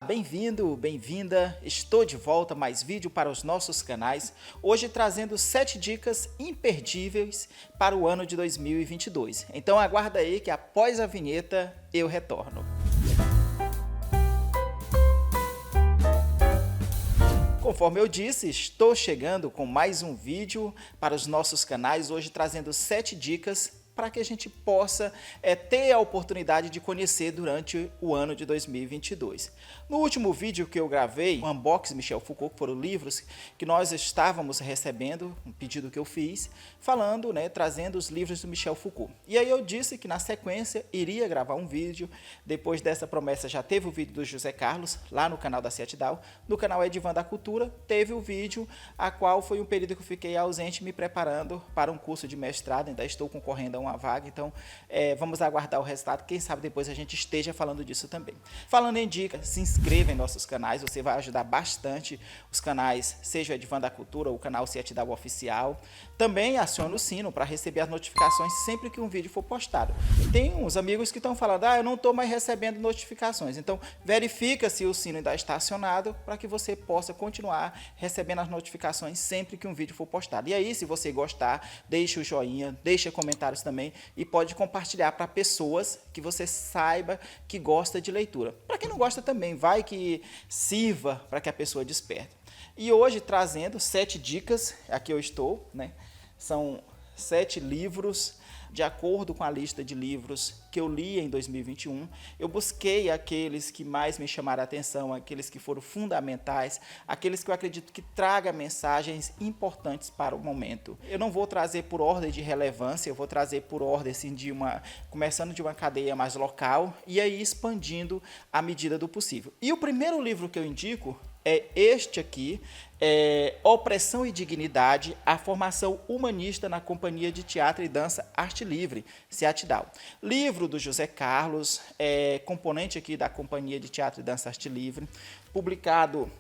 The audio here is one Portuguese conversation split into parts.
Bem-vindo, bem-vinda, estou de volta, mais vídeo para os nossos canais, hoje trazendo 7 dicas imperdíveis para o ano de 2022. Então aguarda aí que após a vinheta eu retorno. Conforme eu disse, estou chegando com mais um vídeo para os nossos canais, hoje trazendo 7 dicas para que a gente possa ter a oportunidade de conhecer durante o ano de 2022. No último vídeo que eu gravei, o Unboxing Michel Foucault, que foram livros que nós estávamos recebendo, um pedido que eu fiz, falando, trazendo os livros do Michel Foucault. E aí eu disse que na sequência iria gravar um vídeo, depois dessa promessa já teve o vídeo do José Carlos, lá no canal da Ciatidal, no canal Edivan da Cultura, teve o vídeo, a qual foi um período que eu fiquei ausente me preparando para um curso de mestrado, ainda estou concorrendo a uma vaga, então vamos aguardar o resultado, quem sabe depois a gente esteja falando disso também. Falando em dicas, se inscreva em nossos canais, você vai ajudar bastante os canais, seja o Edivan da Cultura ou o canal Ciatidal Oficial. Também acione o sino para receber as notificações sempre que um vídeo for postado. Tem uns amigos que estão falando, eu não estou mais recebendo notificações, então verifica se o sino ainda está acionado para que você possa continuar recebendo as notificações sempre que um vídeo for postado. E aí, se você gostar, deixe o joinha, deixe comentários também e pode compartilhar para pessoas que você saiba que gosta de leitura. Para quem não gosta também, vai que sirva para que a pessoa desperte. E hoje trazendo 7 dicas, aqui eu estou, São 7 livros, de acordo com a lista de livros que eu li em 2021, eu busquei aqueles que mais me chamaram a atenção, aqueles que foram fundamentais, aqueles que eu acredito que tragam mensagens importantes para o momento. Eu não vou trazer por ordem de relevância, eu vou trazer por ordem assim, começando de uma cadeia mais local e aí expandindo à medida do possível. E o primeiro livro que eu indico é este aqui, Opressão e Dignidade, a formação humanista na Companhia de Teatro e Dança Arte Livre, Ciatidal. Livro do José Carlos, componente aqui da Companhia de Teatro e Dança Arte Livre, publicado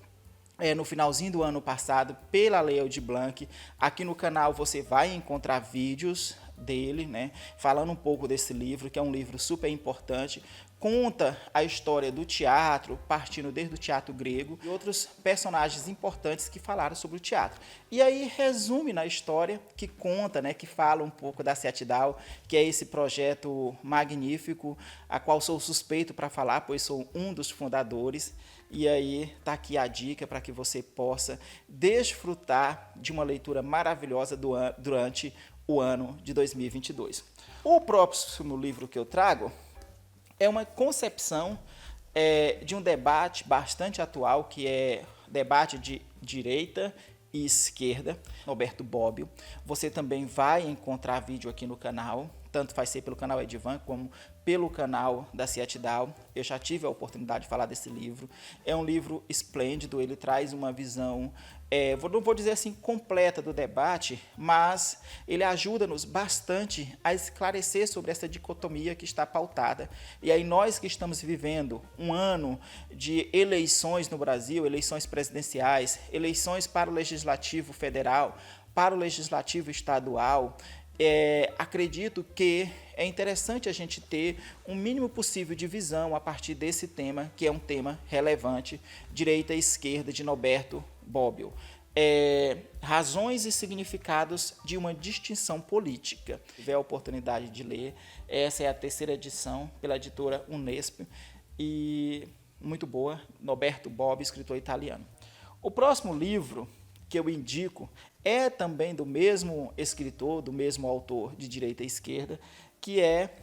no finalzinho do ano passado pela Lei Aldir Blanc. Aqui no canal você vai encontrar vídeos dele, falando um pouco desse livro, que é um livro super importante. Conta a história do teatro, partindo desde o teatro grego e outros personagens importantes que falaram sobre o teatro. E aí resume na história que conta, que fala um pouco da Ciatidal, que é esse projeto magnífico, a qual sou suspeito para falar, pois sou um dos fundadores. E aí está aqui a dica para que você possa desfrutar de uma leitura maravilhosa durante o ano de 2022. O próximo livro que eu trago é uma concepção de um debate bastante atual, que é debate de direita e esquerda, Norberto Bobbio. Você também vai encontrar vídeo aqui no canal, tanto vai ser pelo canal Edivan como pelo canal da Ciatidal. Eu já tive a oportunidade de falar desse livro. É um livro esplêndido, ele traz uma visão, não vou dizer assim completa do debate, mas ele ajuda-nos bastante a esclarecer sobre essa dicotomia que está pautada. E aí nós que estamos vivendo um ano de eleições no Brasil, eleições presidenciais, eleições para o Legislativo Federal, para o Legislativo Estadual, acredito que é interessante a gente ter um mínimo possível de visão a partir desse tema, que é um tema relevante, direita e esquerda, de Norberto Bobbio. Razões e significados de uma distinção política. Se tiver a oportunidade de ler, essa é a 3ª edição pela editora Unesp e muito boa, Norberto Bobbio, escritor italiano. O próximo livro que eu indico é também do mesmo escritor, do mesmo autor de direita e esquerda, que é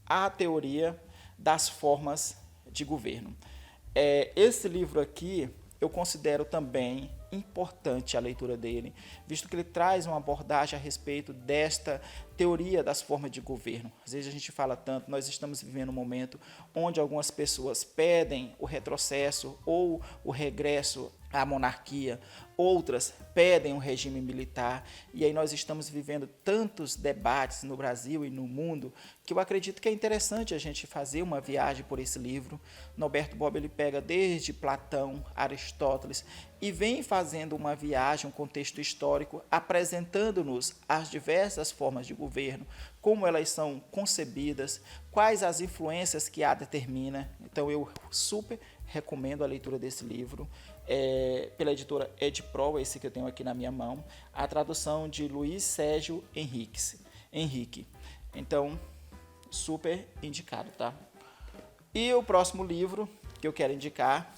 A Teoria das Formas de Governo. Esse livro aqui eu considero também importante a leitura dele, visto que ele traz uma abordagem a respeito desta teoria das formas de governo. Às vezes a gente fala tanto, nós estamos vivendo um momento onde algumas pessoas pedem o retrocesso ou o regresso à monarquia, outras pedem um regime militar, e aí nós estamos vivendo tantos debates no Brasil e no mundo, que eu acredito que é interessante a gente fazer uma viagem por esse livro. Norberto Bobbio ele pega desde Platão, Aristóteles, e vem fazendo uma viagem, um contexto histórico, apresentando-nos as diversas formas de governo, como elas são concebidas, quais as influências que a determina. Então eu super recomendo a leitura desse livro, pela editora Edpro, esse que eu tenho aqui na minha mão, a tradução de Luiz Sérgio Henrique. Então, super indicado, tá? E o próximo livro que eu quero indicar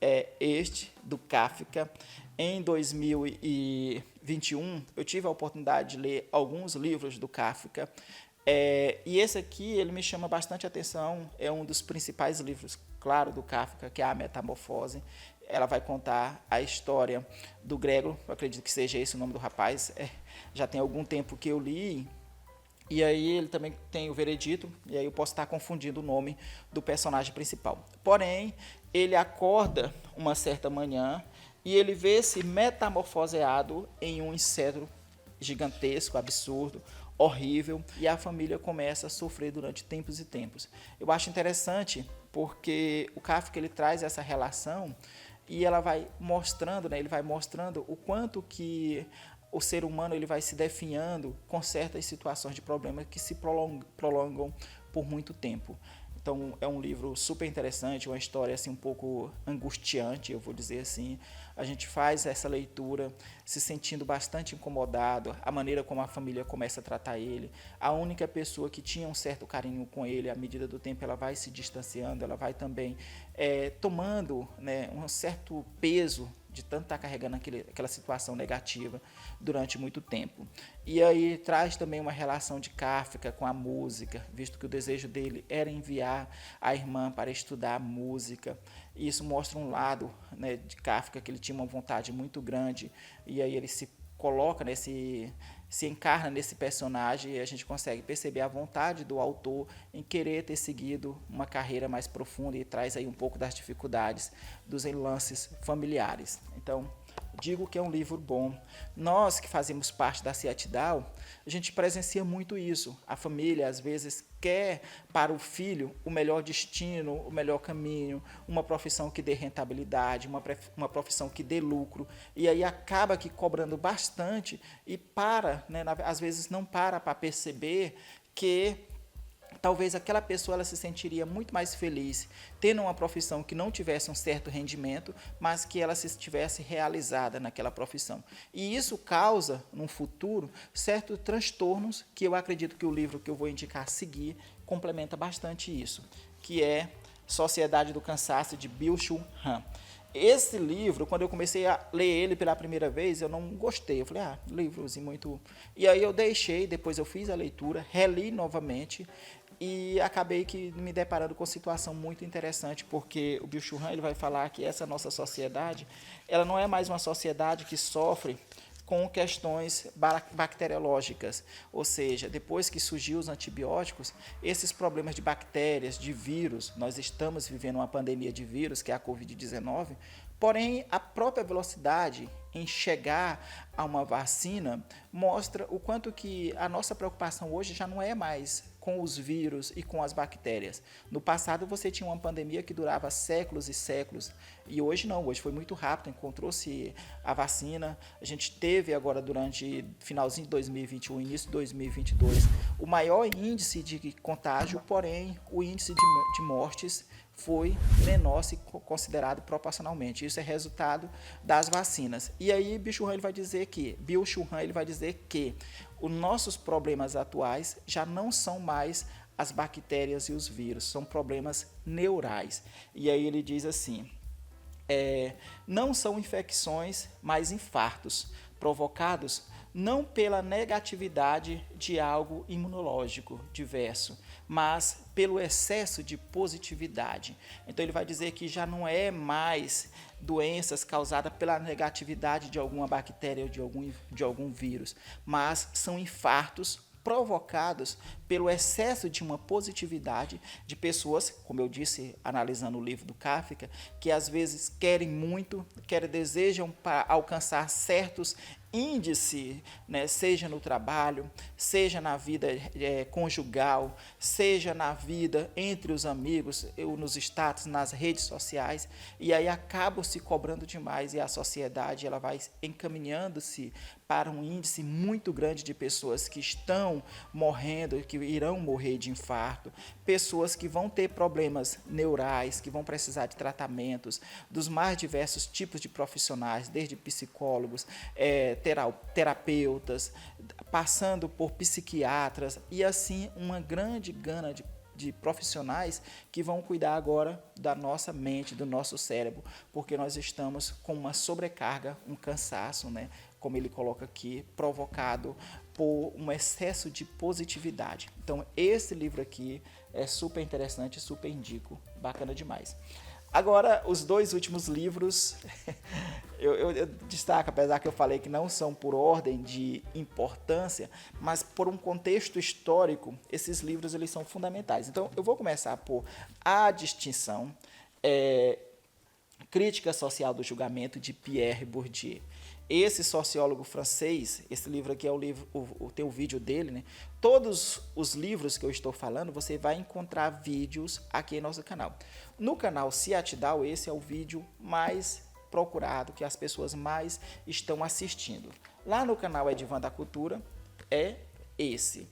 é este, do Kafka. Em 2021, eu tive a oportunidade de ler alguns livros do Kafka, e esse aqui ele me chama bastante atenção, é um dos principais livros, claro, do Kafka, que é A Metamorfose. Ela vai contar a história do Gregor, eu acredito que seja esse o nome do rapaz, já tem algum tempo que eu li, e aí ele também tem o Veredito, e aí eu posso estar confundindo o nome do personagem principal. Porém, ele acorda uma certa manhã e ele vê-se metamorfoseado em um inseto gigantesco, absurdo, horrível, e a família começa a sofrer durante tempos e tempos. Eu acho interessante porque o Kafka ele traz essa relação e ela vai mostrando, né, ele vai mostrando o quanto que o ser humano ele vai se definhando com certas situações de problema que se prolongam por muito tempo. Então é um livro super interessante, uma história assim um pouco angustiante, eu vou dizer assim. A gente faz essa leitura se sentindo bastante incomodado, a maneira como a família começa a tratar ele. A única pessoa que tinha um certo carinho com ele, à medida do tempo ela vai se distanciando, ela vai também tomando, né, um certo peso de tanto estar carregando aquela situação negativa durante muito tempo. E aí traz também uma relação de Kafka com a música, visto que o desejo dele era enviar a irmã para estudar música. E isso mostra um lado, né, de Kafka, que ele tinha uma vontade muito grande, e aí ele se coloca se encarna nesse personagem e a gente consegue perceber a vontade do autor em querer ter seguido uma carreira mais profunda e traz aí um pouco das dificuldades dos lances familiares. Então, digo que é um livro bom. Nós que fazemos parte da CIATDAO, a gente presencia muito isso. A família, às vezes, quer para o filho o melhor destino, o melhor caminho, uma profissão que dê rentabilidade, uma profissão que dê lucro, e aí acaba aqui cobrando bastante e às vezes não para perceber que talvez aquela pessoa ela se sentiria muito mais feliz tendo uma profissão que não tivesse um certo rendimento, mas que ela se estivesse realizada naquela profissão. E isso causa, no futuro, certos transtornos que eu acredito que o livro que eu vou indicar a seguir complementa bastante isso, que é Sociedade do Cansaço, de Byung-Chul Han. Esse livro, quando eu comecei a ler ele pela primeira vez, eu não gostei. Eu falei, livrozinho muito... E aí eu deixei, depois eu fiz a leitura, reli novamente e acabei que me deparando com uma situação muito interessante, porque o Byung-Chul Han ele vai falar que essa nossa sociedade, ela não é mais uma sociedade que sofre com questões bacteriológicas, ou seja, depois que surgiu os antibióticos, esses problemas de bactérias, de vírus, nós estamos vivendo uma pandemia de vírus, que é a Covid-19, porém, a própria velocidade em chegar a uma vacina mostra o quanto que a nossa preocupação hoje já não é mais com os vírus e com as bactérias. No passado você tinha uma pandemia que durava séculos e séculos, e hoje não, hoje foi muito rápido, encontrou-se a vacina, a gente teve agora durante finalzinho de 2021, início de 2022, o maior índice de contágio, porém o índice de mortes foi menor se considerado proporcionalmente. Isso é resultado das vacinas. E aí Byung-Chul Han ele vai dizer que os nossos problemas atuais já não são mais as bactérias e os vírus, são problemas neurais. E aí ele diz assim, não são infecções, mas infartos, provocados não pela negatividade de algo imunológico diverso, mas pelo excesso de positividade. Então ele vai dizer que já não é mais doenças causadas pela negatividade de alguma bactéria ou de algum vírus, mas são infartos provocados pelo excesso de uma positividade de pessoas, como eu disse, analisando o livro do Kafka, que às vezes desejam alcançar certos índice, né, seja no trabalho, seja na vida conjugal, seja na vida entre os amigos, nos status, nas redes sociais, e aí acabam se cobrando demais e a sociedade ela vai encaminhando-se para um índice muito grande de pessoas que estão morrendo, que irão morrer de infarto, pessoas que vão ter problemas neurais, que vão precisar de tratamentos, dos mais diversos tipos de profissionais, desde psicólogos, terapeutas, passando por psiquiatras, e assim uma grande gama de profissionais que vão cuidar agora da nossa mente, do nosso cérebro, porque nós estamos com uma sobrecarga, um cansaço, né, como ele coloca aqui, provocado por um excesso de positividade. Então, esse livro aqui é super interessante, super indico, bacana demais. Agora, os dois últimos livros, eu destaco, apesar que eu falei que não são por ordem de importância, mas por um contexto histórico, esses livros eles são fundamentais. Então, eu vou começar por A Distinção, Crítica Social do Julgamento, de Pierre Bourdieu. Esse sociólogo francês, esse livro aqui é o livro, tem o vídeo dele, né? Todos os livros que eu estou falando, você vai encontrar vídeos aqui em nosso canal. No canal Ciatidal, esse é o vídeo mais procurado, que as pessoas mais estão assistindo. Lá no canal Edvan da Cultura, é esse.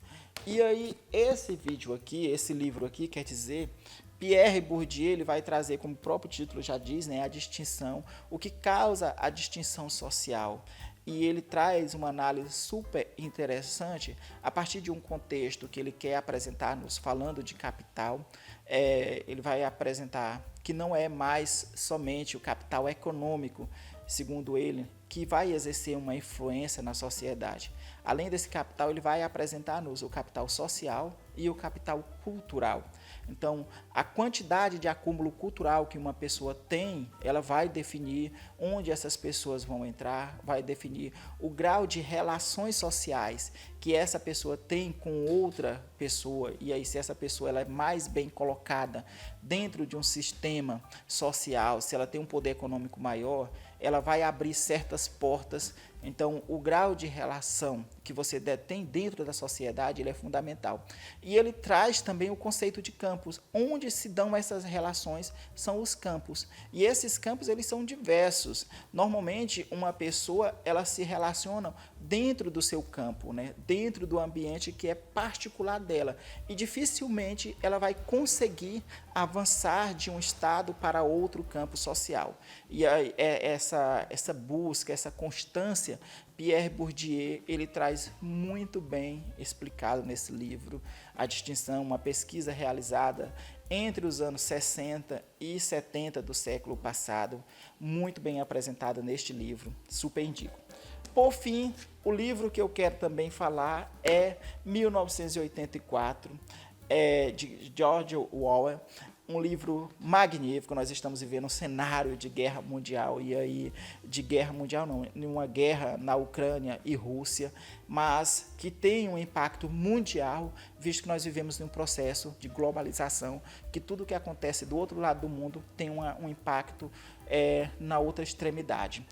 E aí, esse vídeo aqui, esse livro aqui, quer dizer, Pierre Bourdieu ele vai trazer, como o próprio título já diz, né, a distinção, o que causa a distinção social. E ele traz uma análise super interessante a partir de um contexto que ele quer apresentar-nos, falando de capital. Ele vai apresentar que não é mais somente o capital econômico, segundo ele, que vai exercer uma influência na sociedade. Além desse capital, ele vai apresentar-nos o capital social e o capital cultural. Então, a quantidade de acúmulo cultural que uma pessoa tem, ela vai definir onde essas pessoas vão entrar, vai definir o grau de relações sociais que essa pessoa tem com outra pessoa, e aí se essa pessoa ela é mais bem colocada dentro de um sistema social, se ela tem um poder econômico maior, ela vai abrir certas portas. Então, o grau de relação que você tem dentro da sociedade ele é fundamental. E ele traz também o conceito de campos. Onde se dão essas relações são os campos. E esses campos eles são diversos. Normalmente, uma pessoa ela se relaciona dentro do seu campo, né? Dentro do ambiente que é particular dela. E dificilmente ela vai conseguir avançar de um estado para outro campo social. E aí, essa busca, essa constância, Pierre Bourdieu ele traz muito bem explicado nesse livro a distinção, uma pesquisa realizada entre os anos 60 e 70 do século passado, muito bem apresentada neste livro, super indico. Por fim, o livro que eu quero também falar é 1984, de George Orwell, um livro magnífico. Nós estamos vivendo um cenário de guerra mundial, e aí, de guerra mundial não, uma guerra na Ucrânia e Rússia, mas que tem um impacto mundial, visto que nós vivemos num processo de globalização, que tudo que acontece do outro lado do mundo tem um impacto na outra extremidade.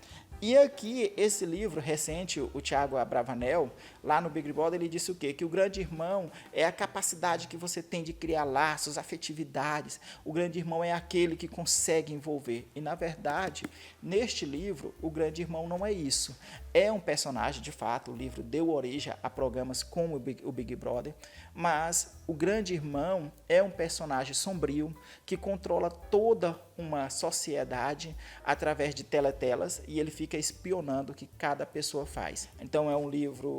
E aqui, esse livro recente, o Tiago Abravanel, lá no Big Brother, ele disse o quê? Que o grande irmão é a capacidade que você tem de criar laços, afetividades. O grande irmão é aquele que consegue envolver. E, na verdade, neste livro, o grande irmão não é isso. É um personagem, de fato, o livro deu origem a programas como o Big Brother, mas o grande irmão é um personagem sombrio que controla toda uma sociedade através de teletelas, e ele fica espionando o que cada pessoa faz. Então é um livro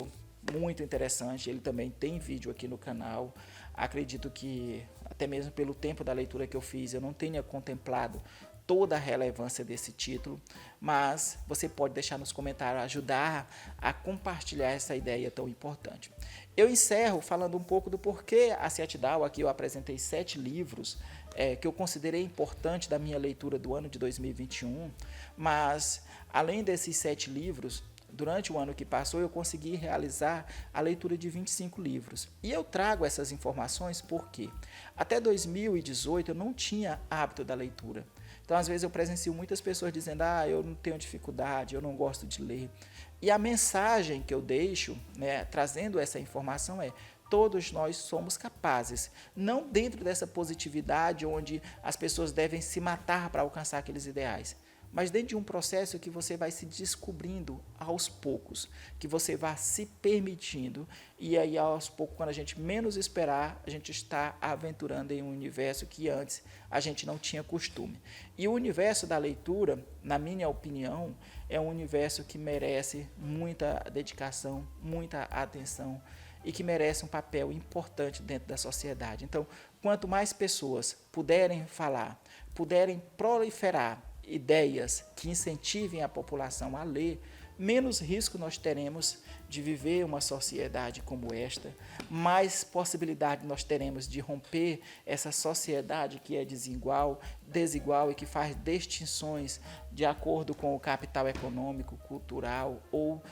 muito interessante, ele também tem vídeo aqui no canal. Acredito que, até mesmo pelo tempo da leitura que eu fiz, eu não tenha contemplado toda a relevância desse título, mas você pode deixar nos comentários, ajudar a compartilhar essa ideia tão importante. Eu encerro falando um pouco do porquê a Ciatidal. Aqui eu apresentei 7 livros que eu considerei importante da minha leitura do ano de 2021, mas além desses 7 livros, durante o ano que passou, eu consegui realizar a leitura de 25 livros. E eu trago essas informações porque até 2018 eu não tinha hábito da leitura. Então, às vezes, eu presencio muitas pessoas dizendo: eu não tenho dificuldade, eu não gosto de ler. E a mensagem que eu deixo, né, trazendo essa informação é: todos nós somos capazes, não dentro dessa positividade onde as pessoas devem se matar para alcançar aqueles ideais, mas dentro de um processo que você vai se descobrindo aos poucos, que você vai se permitindo, e aí aos poucos, quando a gente menos esperar, a gente está aventurando em um universo que antes a gente não tinha costume. E o universo da leitura, na minha opinião, é um universo que merece muita dedicação, muita atenção, e que merece um papel importante dentro da sociedade. Então, quanto mais pessoas puderem falar, puderem proliferar ideias que incentivem a população a ler, menos risco nós teremos de viver uma sociedade como esta, mais possibilidade nós teremos de romper essa sociedade que é desigual e que faz distinções de acordo com o capital econômico, cultural ou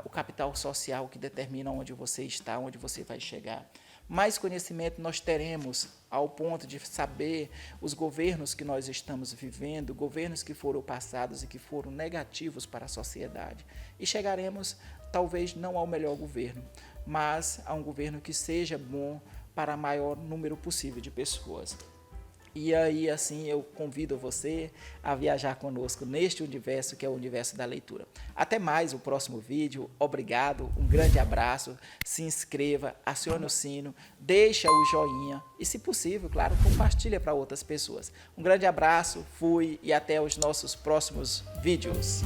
o capital social que determina onde você está, onde você vai chegar. Mais conhecimento nós teremos ao ponto de saber os governos que nós estamos vivendo, governos que foram passados e que foram negativos para a sociedade. E chegaremos, talvez, não ao melhor governo, mas a um governo que seja bom para o maior número possível de pessoas. E aí, assim, eu convido você a viajar conosco neste universo, que é o universo da leitura. Até mais o próximo vídeo. Obrigado, um grande abraço. Se inscreva, acione o sino, deixa o joinha e, se possível, claro, compartilha para outras pessoas. Um grande abraço, fui e até os nossos próximos vídeos.